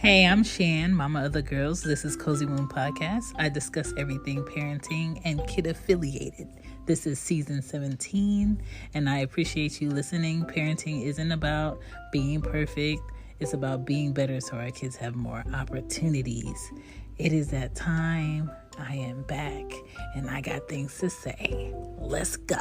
Hey, I'm Shan, mama of the girls. This is Cozy Moon Podcast. I discuss everything parenting and kid affiliated. This is season 17, and I appreciate you listening. Parenting isn't about being perfect. It's about being better so our kids have more opportunities. It is that time. I am back, and I got things to say. Let's go.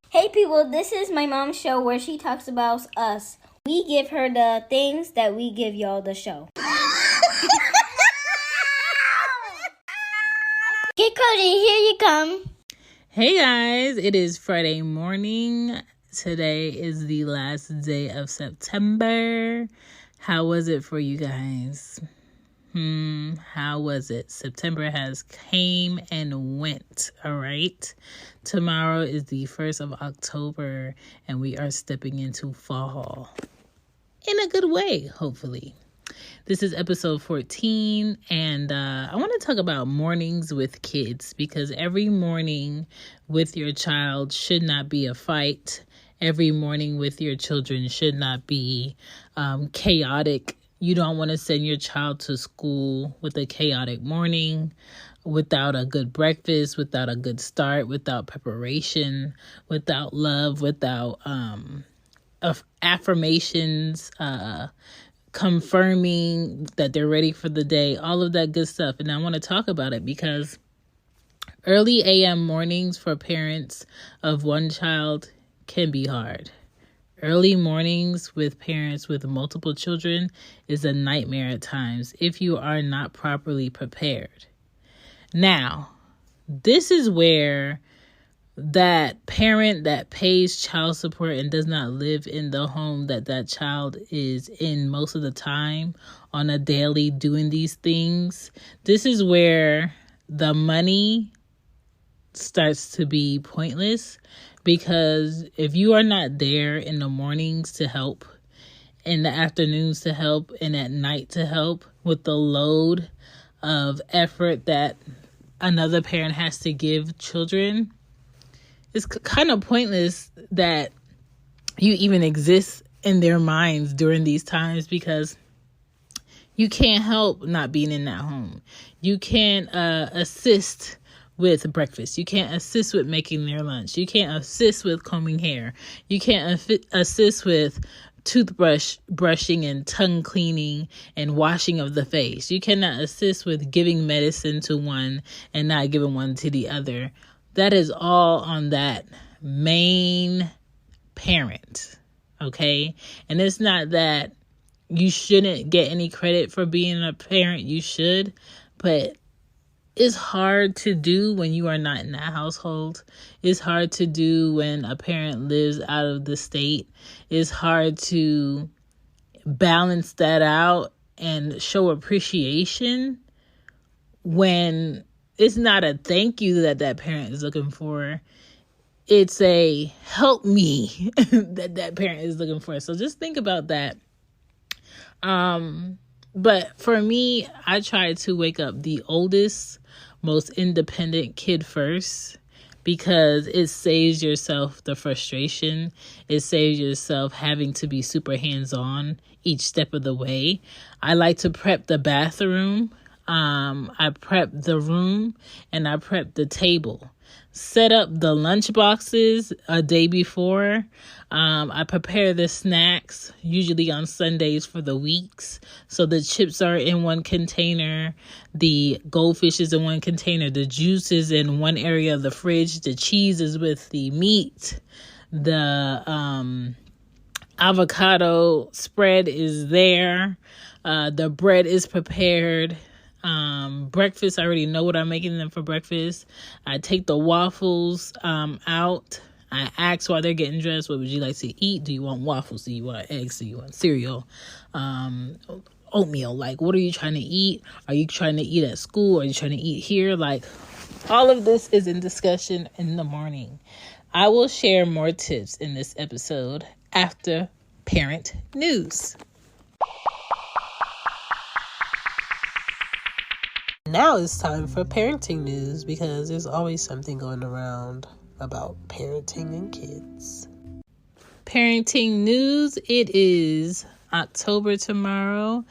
Hey people, this is my mom's show where she talks about us. We give her the things that we give y'all the show. Get Cody, here you come. Hey guys, it is Friday morning. Today is the last day of September. How was it for you guys? How was it? September has came and went, all right? Tomorrow is the 1st of October, and we are stepping into fall. In a good way, hopefully. This is episode 14, and I want to talk about mornings with kids, because every morning with your child should not be a fight. Every morning with your children should not be chaotic. You don't want to send your child to school with a chaotic morning, without a good breakfast, without a good start, without preparation, without love, without affirmations, confirming that they're ready for the day, all of that good stuff. And I want to talk about it because early AM mornings for parents of one child can be hard. Early mornings with parents with multiple children is a nightmare at times if you are not properly prepared. Now, this is where that parent that pays child support and does not live in the home that child is in most of the time on a daily doing these things, this is where the money starts to be pointless. Because if you are not there in the mornings to help, in the afternoons to help, and at night to help with the load of effort that another parent has to give children, it's kind of pointless that you even exist in their minds during these times, because you can't help not being in that home. You can't assist with breakfast. You can't assist with making their lunch. You can't assist with combing hair. You can't assist with toothbrush brushing and tongue cleaning and washing of the face. You cannot assist with giving medicine to one and not giving one to the other. That is all on that main parent, okay? And it's not that you shouldn't get any credit for being a parent. You should, but it's hard to do when you are not in that household. It's hard to do when a parent lives out of the state. It's hard to balance that out and show appreciation when it's not a thank you that parent is looking for. It's a help me that parent is looking for. So just think about that. But for me, I try to wake up the oldest, most independent kid first, because it saves yourself the frustration. It saves yourself having to be super hands-on each step of the way. I like to prep the bathroom. I prep the room, and I prep the table. Set up the lunch boxes a day before. I prepare the snacks, usually on Sundays for the weeks. So the chips are in one container, the goldfish is in one container, the juice is in one area of the fridge, the cheese is with the meat, the avocado spread is there, the bread is prepared. Breakfast, I already know what I'm making them for breakfast. I take the waffles out. I ask while they're getting dressed, what would you like to eat? Do you want waffles? Do you want eggs? Do you want cereal? Oatmeal? Like, what are you trying to eat? Are you trying to eat at school? Are you trying to eat here? Like, all of this is in discussion in the morning. I will share more tips in this episode after parent news. Now it's time for parenting news, because there's always something going around about parenting and kids. Parenting news, it is October tomorrow.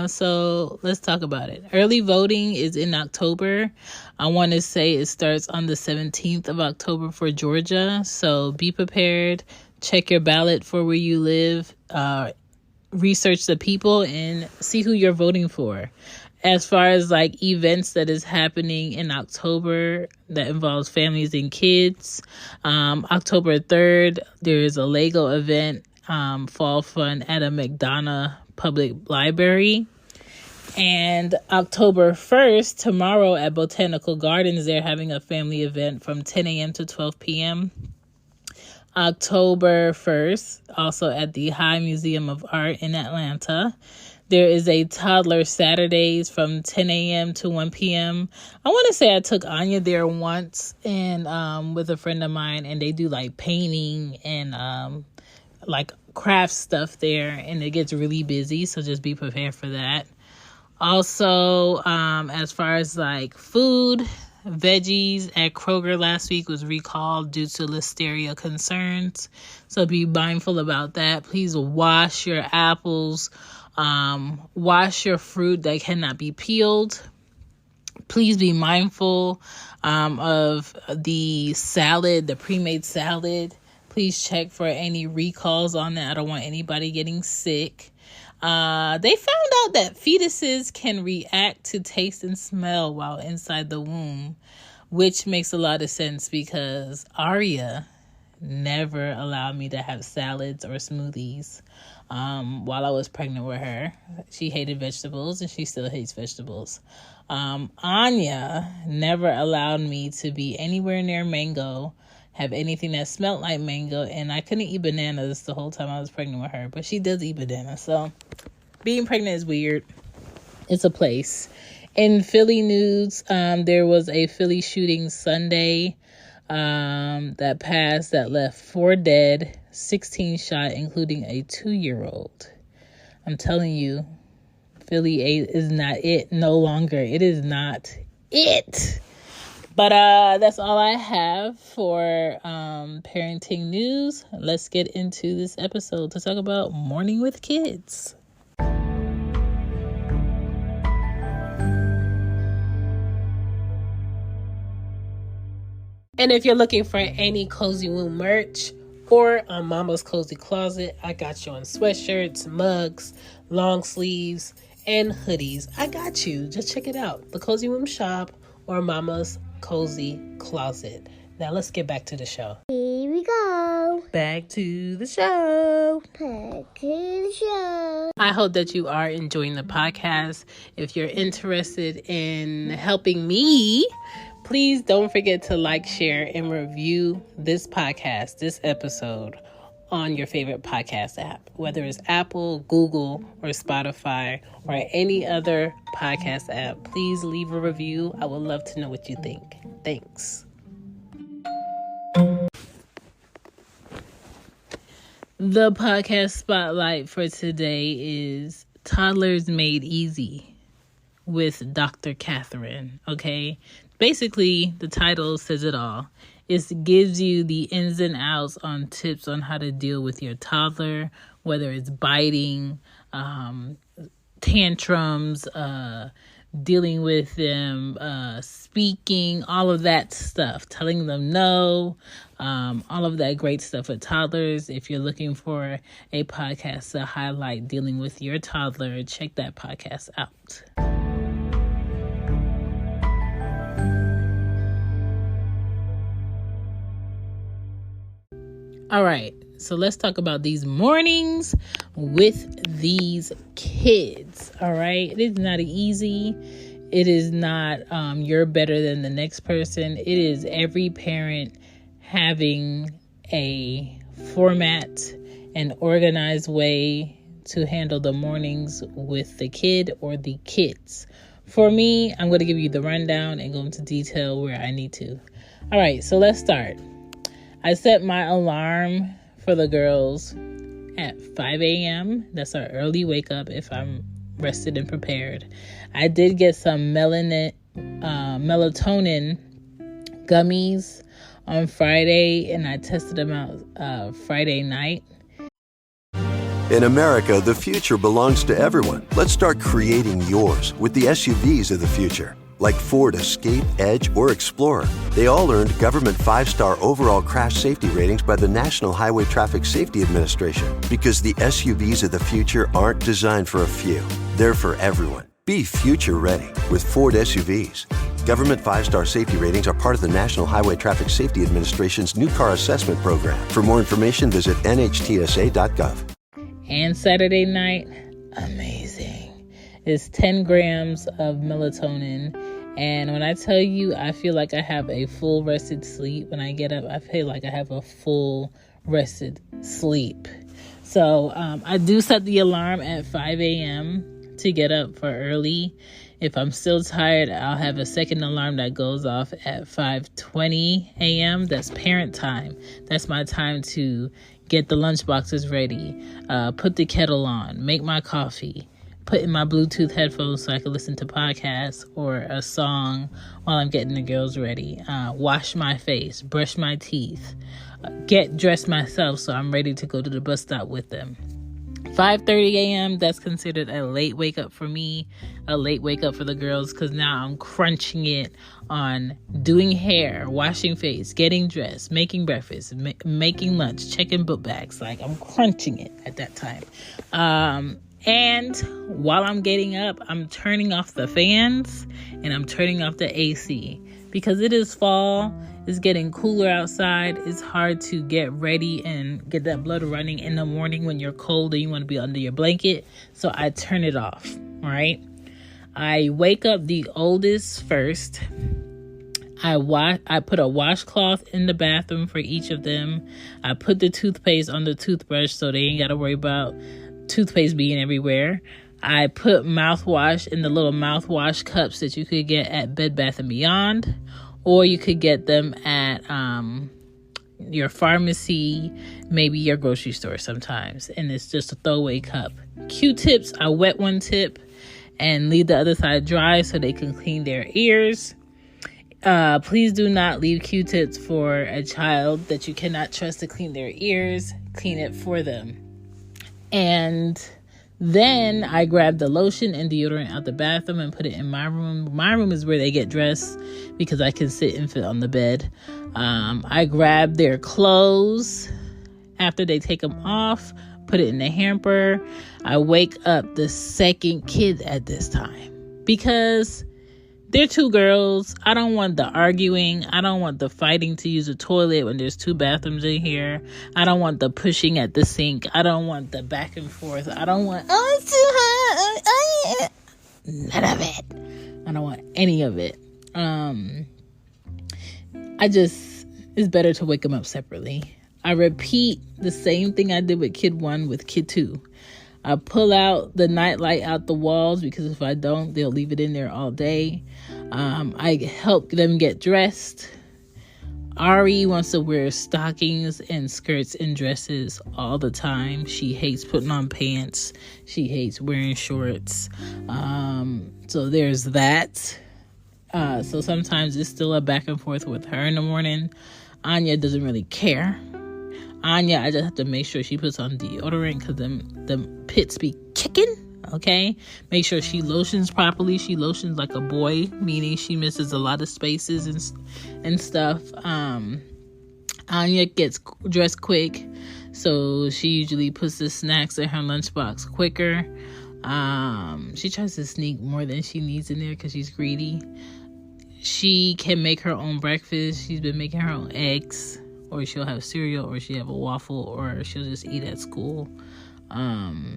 So let's talk about it. Early voting is in October. I want to say it starts on the 17th of October for Georgia. So be prepared. Check your ballot for where you live. Research the people and see who you're voting for. As far as like events that is happening in October that involves families and kids, October 3rd, there is a Lego event, fall fun at a McDonough Public Library. And October 1st, tomorrow at Botanical Gardens, they're having a family event from 10 a.m. to 12 p.m. October 1st, also at the High Museum of Art in Atlanta. There is a Toddler Saturdays from 10 a.m. to 1 p.m. I want to say I took Anya there once and with a friend of mine, and they do like painting and like craft stuff there, and it gets really busy, so just be prepared for that. Also, as far as like food, veggies at Kroger last week was recalled due to listeria concerns, so be mindful about that. Please wash your apples. Wash your fruit that cannot be peeled. Please be mindful of the salad, the pre-made salad. Please check for any recalls on that. I don't want anybody getting sick. They found out that fetuses can react to taste and smell while inside the womb, which makes a lot of sense because Aria never allowed me to have salads or smoothies while I was pregnant with her. She hated vegetables and she still hates vegetables. Anya never allowed me to be anywhere near mango, have anything that smelled like mango, and I couldn't eat bananas the whole time I was pregnant with her, but she does eat bananas. So being pregnant is weird. It's a place. In Philly news, there was a Philly shooting Sunday that passed that left 4 dead, 16 shot, including a 2-year-old. I'm telling you, Philly is not it no longer. It is not it. But that's all I have for parenting news. Let's get into this episode to talk about morning with kids. And if you're looking for any Cozy Womb merch or on Mama's Cozy Closet, I got you on sweatshirts, mugs, long sleeves, and hoodies. I got you. Just check it out. The Cozy Womb shop or Mama's Cozy Closet. Now let's get back to the show. Here we go. Back to the show. Back to the show. I hope that you are enjoying the podcast. If you're interested in helping me, please don't forget to like, share, and review this podcast, this episode, on your favorite podcast app, whether it's Apple, Google, or Spotify, or any other podcast app. Please leave a review. I would love to know what you think. Thanks. The podcast spotlight for today is Toddlers Made Easy with Dr. Catherine, okay? Basically, the title says it all. It gives you the ins and outs on tips on how to deal with your toddler, whether it's biting, tantrums, dealing with them, speaking, all of that stuff, telling them no, all of that great stuff with toddlers. If you're looking for a podcast to highlight dealing with your toddler, check that podcast out. All right, so let's talk about these mornings with these kids. All right, it is not easy. It is not you're better than the next person. It is every parent having a format, an organized way to handle the mornings with the kid or the kids. For me, I'm going to give you the rundown and go into detail where I need to. All right, so let's start. I set my alarm for the girls at 5 a.m. That's our early wake up if I'm rested and prepared. I did get some melatonin gummies on Friday, and I tested them out Friday night. In America, the future belongs to everyone. Let's start creating yours with the SUVs of the future. Like Ford Escape, Edge, or Explorer. They all earned government 5-star overall crash safety ratings by the National Highway Traffic Safety Administration. Because the SUVs of the future aren't designed for a few. They're for everyone. Be future ready with Ford SUVs. Government 5-star safety ratings are part of the National Highway Traffic Safety Administration's New Car Assessment Program. For more information, visit nhtsa.gov. And Saturday night, amazing. It's 10 grams of melatonin. And when I tell you, I feel like I have a full rested sleep. When I get up, I feel like I have a full rested sleep. So I do set the alarm at 5 a.m. to get up for early. If I'm still tired, I'll have a second alarm that goes off at 5:20 a.m. That's parent time. That's my time to get the lunch boxes ready, put the kettle on, make my coffee, put in my Bluetooth headphones so I can listen to podcasts or a song while I'm getting the girls ready, wash my face, brush my teeth, get dressed myself so I'm ready to go to the bus stop with them. 5:30 a.m., that's considered a late wake up for me, a late wake up for the girls, because now I'm crunching it on doing hair, washing face, getting dressed, making breakfast, making lunch, checking book bags. Like, I'm crunching it at that time. And while I'm getting up, I'm turning off the fans and I'm turning off the AC because it is fall. It's getting cooler outside. It's hard to get ready and get that blood running in the morning when you're cold and you want to be under your blanket. So I turn it off, right? I wake up the oldest first. I put a washcloth in the bathroom for each of them. I put the toothpaste on the toothbrush so they ain't got to worry about toothpaste being everywhere. I put mouthwash in the little mouthwash cups that you could get at Bed Bath & Beyond. Or you could get them at your pharmacy, maybe your grocery store sometimes. And it's just a throwaway cup. Q-tips, I wet one tip and leave the other side dry so they can clean their ears. Please do not leave Q-tips for a child that you cannot trust to clean their ears. Clean it for them. And then I grab the lotion and deodorant out the bathroom and put it in my room. My room is where they get dressed because I can sit and fit on the bed. I grab their clothes after they take them off, put it in the hamper. I wake up the second kid at this time because they're two girls. I don't want the arguing. I don't want the fighting to use a toilet when there's two bathrooms in here. I don't want the pushing at the sink. I don't want the back and forth. I don't want, oh, it's too hot. None of it. I don't want any of it. It's better to wake them up separately. I repeat the same thing I did with kid 1 with kid 2. I pull out the nightlight out the walls because if I don't, they'll leave it in there all day. I help them get dressed. Ari wants to wear stockings and skirts and dresses all the time. She hates putting on pants. She hates wearing shorts. So there's that. So sometimes it's still a back and forth with her in the morning. Anya doesn't really care. Anya, I just have to make sure she puts on deodorant because them pits be kicking, okay? Make sure she lotions properly. She lotions like a boy, meaning she misses a lot of spaces and stuff. Anya gets dressed quick, so she usually puts the snacks in her lunchbox quicker. She tries to sneak more than she needs in there because she's greedy. She can make her own breakfast. She's been making her own eggs. Or she'll have cereal, or she'll have a waffle, or she'll just eat at school. I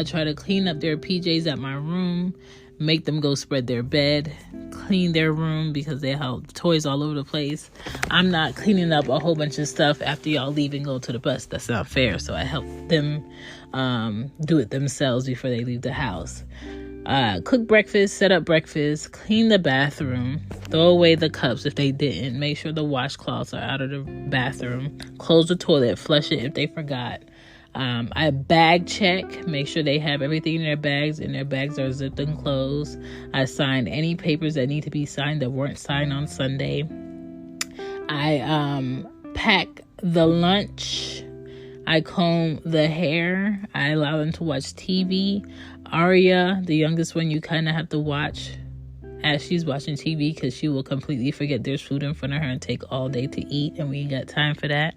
try to clean up their PJs at my room, make them go spread their bed, clean their room because they have toys all over the place. I'm not cleaning up a whole bunch of stuff after y'all leave and go to the bus. That's not fair. So I help them do it themselves before they leave the house. Cook breakfast, set up breakfast, clean the bathroom, throw away the cups if they didn't, make sure the washcloths are out of the bathroom, close the toilet, flush it if they forgot. I bag check, make sure they have everything in their bags and their bags are zipped and closed. I sign any papers that need to be signed that weren't signed on Sunday. I pack the lunch. I comb the hair. I allow them to watch TV. Aria, the youngest one, you kind of have to watch as she's watching TV because she will completely forget there's food in front of her and take all day to eat, and we ain't got time for that.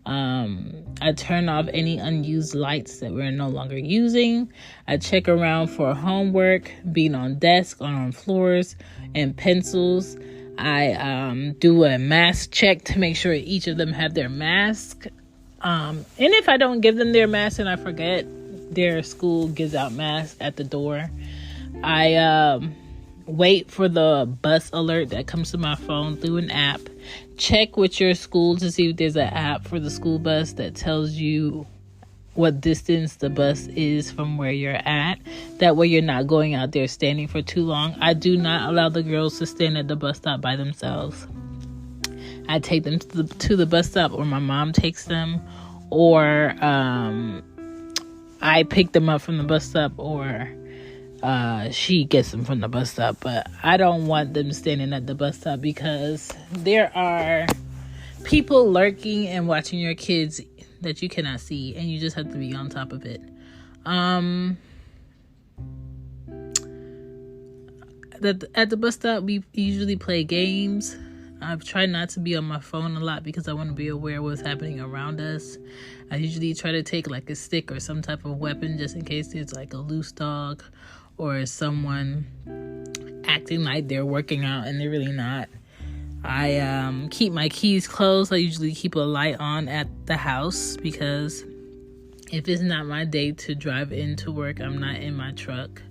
I turn off any unused lights that we're no longer using. I check around for homework, being on desks, on floors, and pencils. I do a mask check to make sure each of them have their mask. And if I don't give them their mask and I forget, their school gives out masks at the door. I wait for the bus alert that comes to my phone through an app. Check with your school to see if there's an app for the school bus that tells you what distance the bus is from where you're at. That way you're not going out there standing for too long. I do not allow the girls to stand at the bus stop by themselves. I take them to the bus stop, or my mom takes them, or I pick them up from the bus stop, or she gets them from the bus stop. But I don't want them standing at the bus stop because there are people lurking and watching your kids that you cannot see, and you just have to be on top of it. At the bus stop, we usually play games. I've tried not to be on my phone a lot because I want to be aware of what's happening around us. I usually try to take like a stick or some type of weapon just in case there's like a loose dog or someone acting like they're working out and they're really not. I keep my keys closed. I usually keep a light on at the house because if it's not my day to drive into work, I'm not in my truck.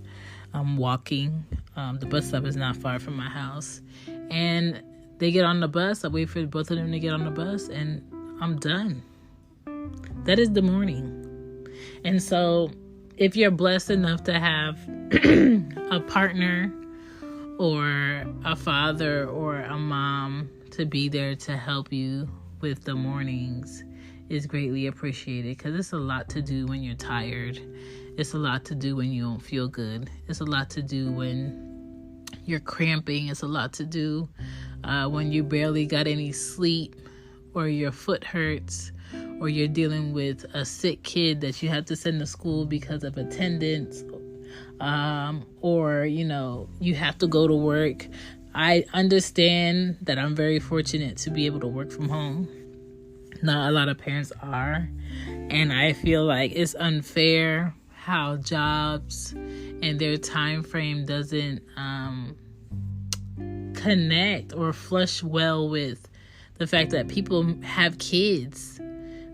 I'm walking. The bus stop is not far from my house. And they get on the bus. I wait for both of them to get on the bus and I'm done. That is the morning. And so if you're blessed enough to have a partner or a father or a mom to be there to help you with the mornings, is greatly appreciated because it's a lot to do when you're tired. It's a lot to do when you don't feel good. It's a lot to do when you're cramping. It's a lot to do when you barely got any sleep, or your foot hurts, or you're dealing with a sick kid that you have to send to school because of attendance, or, you have to go to work. I understand that I'm very fortunate to be able to work from home. Not a lot of parents are. And I feel like it's unfair how jobs and their time frame doesn't connect or flush well with the fact that people have kids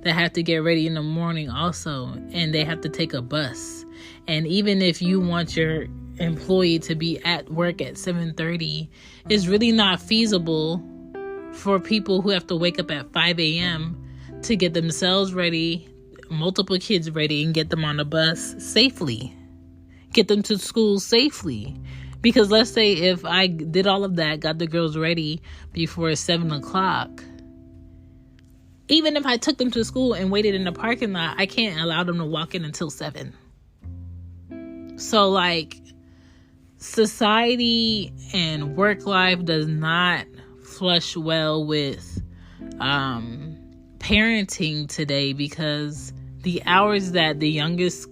that have to get ready in the morning also, and they have to take a bus. And even if you want your employee to be at work at 7:30, it's really not feasible for people who have to wake up at 5 a.m. to get themselves ready, multiple kids ready, and get them on a bus safely. Get them to school safely. Because let's say if I did all of that, got the girls ready before 7 o'clock, even if I took them to school and waited in the parking lot, I can't allow them to walk in until 7. So, society and work life does not flush well with parenting today, because the hours that the youngest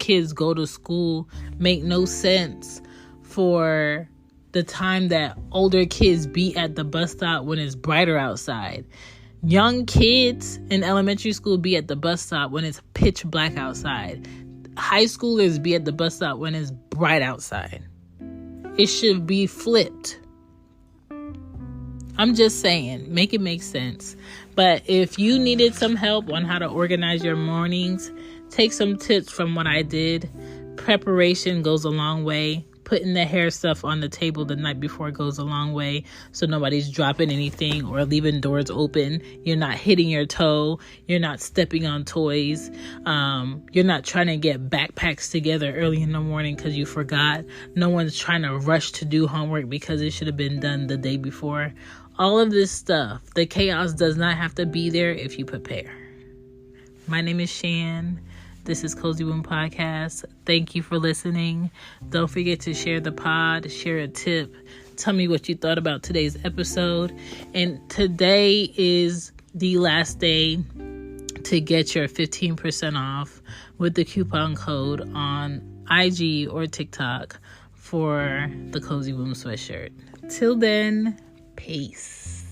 kids go to school make no sense for the time that older kids be at the bus stop when it's brighter outside. Young kids in elementary school be at the bus stop when it's pitch black outside. High schoolers be at the bus stop when it's bright outside. It should be flipped. I'm just saying, make it make sense. But if you needed some help on how to organize your mornings, take some tips from what I did. Preparation goes a long way. Putting the hair stuff on the table the night before goes a long way, so nobody's dropping anything or leaving doors open. You're not hitting your toe. You're not stepping on toys. You're not trying to get backpacks together early in the morning because you forgot. No one's trying to rush to do homework because it should have been done the day before. All of this stuff, the chaos does not have to be there if you prepare. My name is Shan. This is Cozy Womb Podcast. Thank you for listening. Don't forget to share the pod, share a tip. Tell me what you thought about today's episode. And today is the last day to get your 15% off with the coupon code on IG or TikTok for the Cozy Womb sweatshirt. Till then, peace.